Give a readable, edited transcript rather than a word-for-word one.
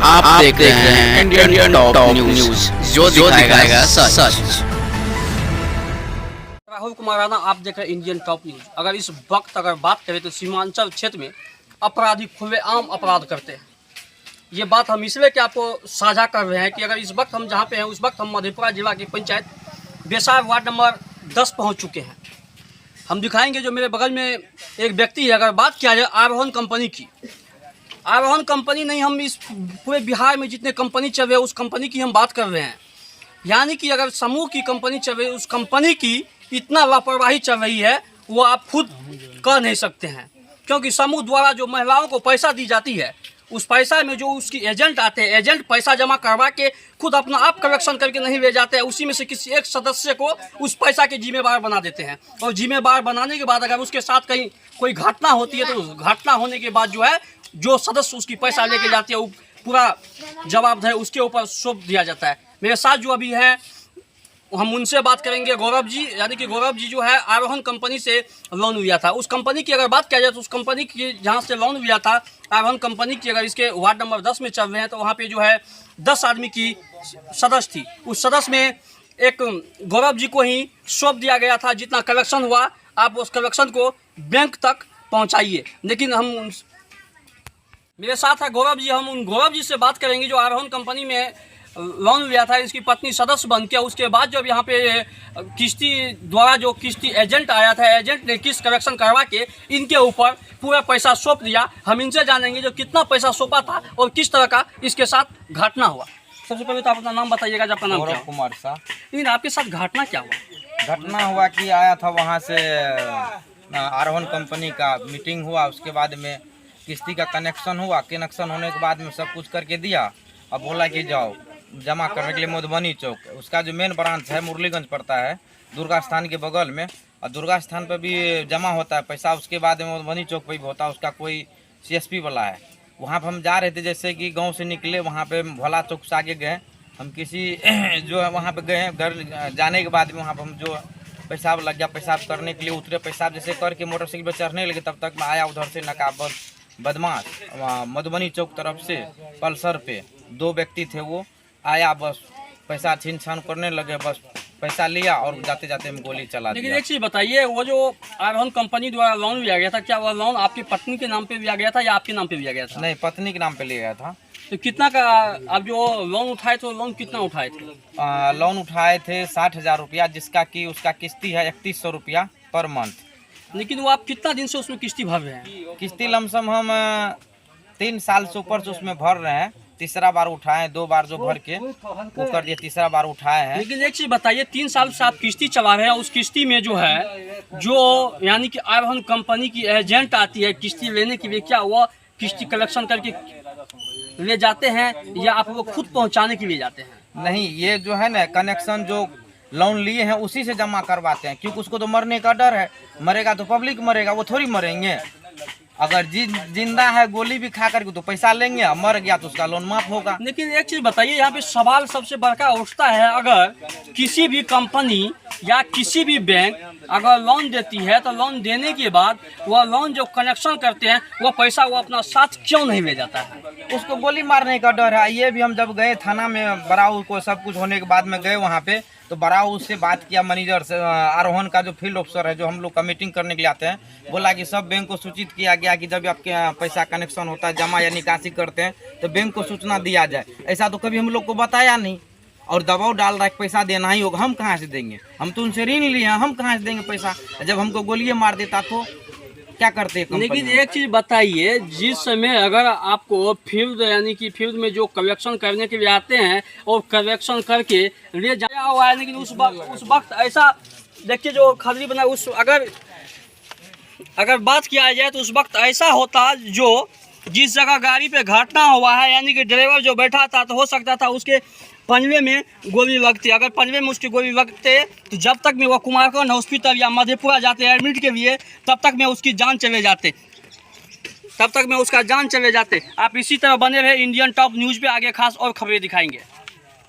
आप देख रहे हैं इंडियन टॉप न्यूज, जो दिखाएगा सच। राहुल कुमार राणा, आप देख रहे हैं इंडियन टॉप न्यूज। अगर इस वक्त बात करें तो सीमांचल क्षेत्र में अपराधी खुलेआम अपराध करते हैं। ये बात हम इसलिए कि आपको साझा कर रहे हैं कि अगर इस वक्त हम जहाँ पे हैं उस वक्त हम मधेपुरा जिला की पंचायत बेसार वार्ड नंबर 10 पहुँच चुके हैं। हम दिखाएंगे जो मेरे बगल में एक व्यक्ति है। अगर बात किया जाए आरोहण कंपनी की, आरोहण कंपनी नहीं, हम इस पूरे बिहार में जितने कंपनी चल रहे हैं उस कंपनी की हम बात कर रहे हैं। यानी कि अगर समूह की कंपनी चल रही है, उस कंपनी की इतना लापरवाही चल रही है वो आप खुद कह नहीं सकते हैं। क्योंकि समूह द्वारा जो महिलाओं को पैसा दी जाती है, उस पैसा में जो उसकी एजेंट आते हैं, एजेंट पैसा जमा करवा के खुद अपना आप कलेक्शन करके नहीं ले जाते हैं, उसी में से किसी एक सदस्य को उस पैसा के जिम्मेदार बना देते हैं। और जिम्मेदार बनाने के बाद अगर उसके साथ कहीं कोई घटना होती है तो उस घटना होने के बाद जो है जो सदस्य उसकी पैसा लेके जाते हैं वो पूरा जवाबदेही उसके ऊपर सौंप दिया जाता है। मेरे साथ जो अभी हैं हम उनसे बात करेंगे। गौरव जी, यानी कि गौरव जी जो है आरोहण कंपनी से लोन लिया था। उस कंपनी की अगर बात किया जाए तो उस कंपनी की जहाँ से लोन लिया था आरोहण कंपनी की, अगर इसके वार्ड नंबर 10 में चल रहे हैं तो वहाँ पे जो है 10 आदमी की सदस्य थी। उस सदस्य में एक गौरव जी को ही सौंप दिया गया था। जितना कलेक्शन हुआ आप उस कलेक्शन को बैंक तक पहुँचाइए। लेकिन हम मेरे साथ है गौरव जी, हम उन गौरव जी से बात करेंगे जो आरोहण कंपनी में लोन लिया था। इसकी पत्नी सदस्य बन के उसके बाद जब यहाँ पे किश्ती द्वारा जो किश्ती एजेंट आया था, एजेंट ने किस्त कलेक्शन करवा के इनके ऊपर पूरा पैसा सौंप दिया। हम इनसे जानेंगे जो कितना पैसा सौंपा था और किस तरह का इसके साथ घटना हुआ। सबसे पहले तो आप अपना नाम बताइएगा। आपका नाम क्या? कुमार साहब। लेकिन आपके साथ घटना क्या हुआ? घटना हुआ कि आया था वहाँ से आरोहण कंपनी का मीटिंग हुआ, उसके बाद में किस्ती का कनेक्शन हुआ। कनेक्शन होने के बाद में सब कुछ करके दिया। अब बोला कि जाओ जमा करने के लिए मधुबनी चौक, उसका जो मेन ब्रांच है मुरलीगंज पड़ता है, दुर्गा स्थान के बगल में, और दुर्गा स्थान पर भी जमा होता है पैसा। उसके बाद में मधुबनी चौक पर भी होता है, उसका कोई CSP वाला है। वहाँ पर हम जा रहे थे, जैसे कि गांव से निकले, वहाँ पे भोला चौक से आगे गए हम, किसी जो है वहाँ पे गए। घर जाने के बाद में वहाँ पर हम जो पेशाब लग गया, पेशाब करने के लिए उतरे, पेशाब जैसे करके मोटरसाइकिल पर चढ़ने लगे, तब तक मैं आया उधर से नकाबद बदमाश मधुबनी चौक तरफ से पल्सर पे 2 व्यक्ति थे। वो आया, बस पैसा छीन छान करने लगे, बस पैसा लिया और जाते जाते में गोली चला दिया। लेकिन एक चीज़ बताइए, वो जो आरोहण कंपनी द्वारा लोन लिया गया था, क्या वह लोन आपकी पत्नी के नाम पे लिया गया था या आपके नाम पे लिया गया था? नहीं, पत्नी के नाम पे लिया गया था। तो कितना का आप जो लोन उठाए थे, लोन कितना उठाए थे? लोन उठाए थे 60,000 रुपया, जिसका कि उसका किस्ती है 3100 रुपया पर मंथ। लेकिन वो आप कितना दिन से उसमें किस्ती भर रहे हैं? किस्ती लमसम हम 3 साल से ऊपर से उसमें भर रहे हैं। तीसरा बार उठाए, 2 बार जो भर के वो कर दिए, तीसरा बार उठाए हैं। लेकिन एक चीज़ बताइए, 3 साल से आप किस्ती चला रहे हैं, उस किस्ती में जो है जो यानी कि आरोहण कंपनी की एजेंट आती है किस्ती लेने के लिए, क्या वो किस्ती कलेक्शन करके ले जाते हैं या आप वो खुद पहुँचाने के लिए जाते हैं? नहीं, ये जो है ना कनेक्शन जो लोन लिए हैं उसी से जमा करवाते हैं, क्योंकि उसको तो मरने का डर है। मरेगा तो पब्लिक मरेगा, वो थोड़ी मरेंगे। अगर जिंदा है गोली भी खा करके तो पैसा लेंगे, मर गया तो उसका लोन माफ होगा। लेकिन एक चीज़ बताइए, यहाँ पे सवाल सबसे बड़का उठता है, अगर किसी भी कंपनी या किसी भी बैंक अगर लोन देती है तो लोन देने के बाद वह लोन जो कनेक्शन करते हैं वह पैसा वो अपना साथ क्यों नहीं ले जाता है? उसको गोली मारने का डर है। ये भी हम जब गए थाना में, बराऊ को सब कुछ होने के बाद में गए वहाँ पे, तो बराऊ से बात किया, मैनेजर से, आरोहण का जो फील्ड ऑफिसर है जो हम लोग का मीटिंग करने के लिए आते हैं, बोला कि सब बैंक को सूचित किया गया कि जब आपके पैसा कनेक्शन होता है, जमा या निकासी करते हैं तो बैंक को सूचना दिया जाए। ऐसा तो कभी हम लोग को बताया नहीं, और दबाव डाल रहा है पैसा देना ही होगा। हम कहाँ से देंगे? हम तो उनसे ऋण लिए हैं, हम कहाँ से देंगे पैसा? जब हमको गोलियां मार देता तो क्या करते हैं? लेकिन एक चीज़ बताइए, जिस समय अगर आपको फील्ड यानी कि फील्ड में जो कलेक्शन करने के लिए आते हैं और कलेक्शन करके ले जाया हुआ है, लेकिन उस वक्त ऐसा देखिए जो खदरी बना, उस अगर बात किया जाए तो उस वक्त ऐसा होता जो जिस जगह गाड़ी पे घटना हुआ है, यानी कि ड्राइवर जो बैठा था तो हो सकता था उसके पंजवे में गोली लगती। अगर पंजवे में उसकी गोली लगते तो जब तक में वो कुमारखंड हॉस्पिटल या मधेपुरा जाते एडमिट के लिए, तब तक में उसकी जान चले जाते, तब तक में उसका जान चले जाते। आप इसी तरह बने रहे इंडियन टॉप न्यूज़ पे, आगे खास और खबरें दिखाएंगे।